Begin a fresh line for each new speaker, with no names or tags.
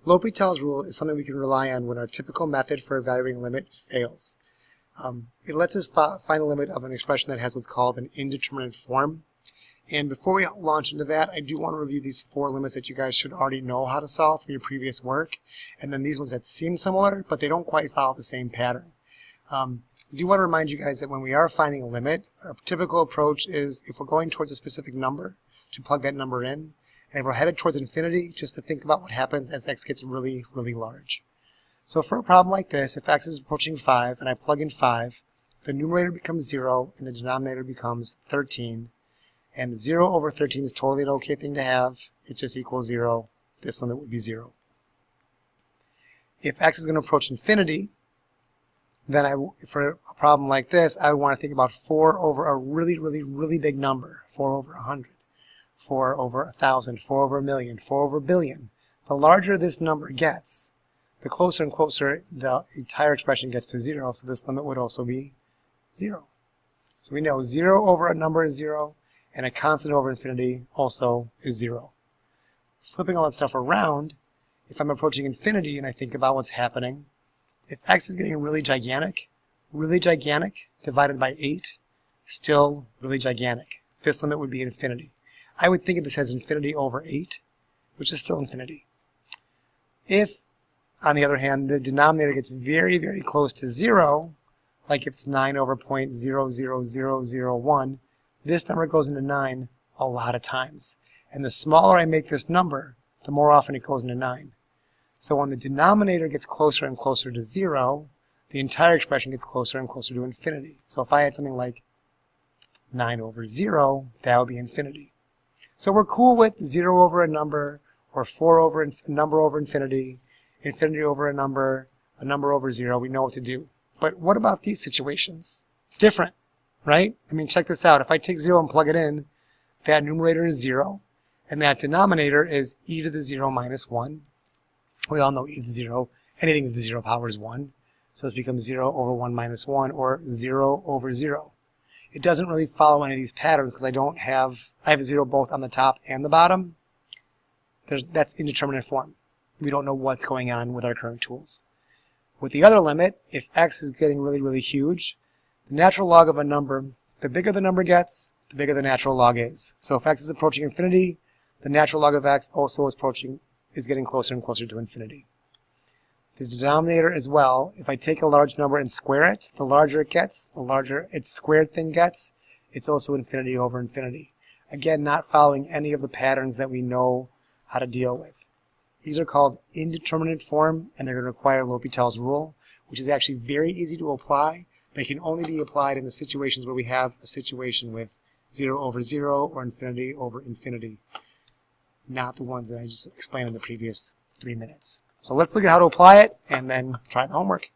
L'Hospital's rule is something we can rely on when our typical method for evaluating a limit fails. It lets us find the limit of an expression that has what's called an indeterminate form. And before we launch into that, I do want to review these 4 limits that you guys should already know how to solve from your previous work, and then these ones that seem similar, but they don't quite follow the same pattern. I do want to remind you guys that when we are finding a limit, our typical approach is, if we're going towards a specific number, to plug that number in, and if we're headed towards infinity, just to think about what happens as x gets really, really large. So for a problem like this, if x is approaching 5 and I plug in 5, the numerator becomes 0 and the denominator becomes 13. And 0 over 13 is totally an okay thing to have. It just equals 0. This limit would be 0. If x is going to approach infinity, then for a problem like this, I would want to think about 4 over a really, really, really big number. 4 over 100. 4 over 1,000, 4 over a million, 4 over a billion. The larger this number gets, the closer and closer the entire expression gets to 0, so this limit would also be 0. So we know 0 over a number is 0, and a constant over infinity also is 0. Flipping all that stuff around, if I'm approaching infinity and I think about what's happening, if x is getting really gigantic, divided by 8, still really gigantic. This limit would be infinity. I would think of this as infinity over 8, which is still infinity. If, on the other hand, the denominator gets very, very close to 0, like if it's 9 over 0.00001, this number goes into 9 a lot of times. And the smaller I make this number, the more often it goes into 9. So when the denominator gets closer and closer to 0, the entire expression gets closer and closer to infinity. So if I had something like 9 over 0, that would be infinity. So we're cool with 0 over a number, or 4 over a number over infinity, infinity over a number over 0. We know what to do. But what about these situations? It's different, right? I mean, check this out. If I take 0 and plug it in, that numerator is 0, and that denominator is e to the 0 minus 1. We all know e to the 0. Anything to the 0 power is 1. So this becomes 0 over 1 minus 1, or 0 over 0. It doesn't really follow any of these patterns because I have a 0 both on the top and the bottom. That's indeterminate form. We don't know what's going on with our current tools. With the other limit, if x is getting really, really huge, the natural log of a number, the bigger the number gets, the bigger the natural log is. So if x is approaching infinity, the natural log of x also is getting closer and closer to infinity. The denominator as well, if I take a large number and square it, the larger it gets, the larger its squared thing gets, it's also infinity over infinity. Again, not following any of the patterns that we know how to deal with. These are called indeterminate form, and they're going to require L'Hospital's rule, which is actually very easy to apply, but it can only be applied in the situations where we have a situation with 0 over 0 or infinity over infinity, not the ones that I just explained in the previous 3 minutes. So let's look at how to apply it and then try the homework.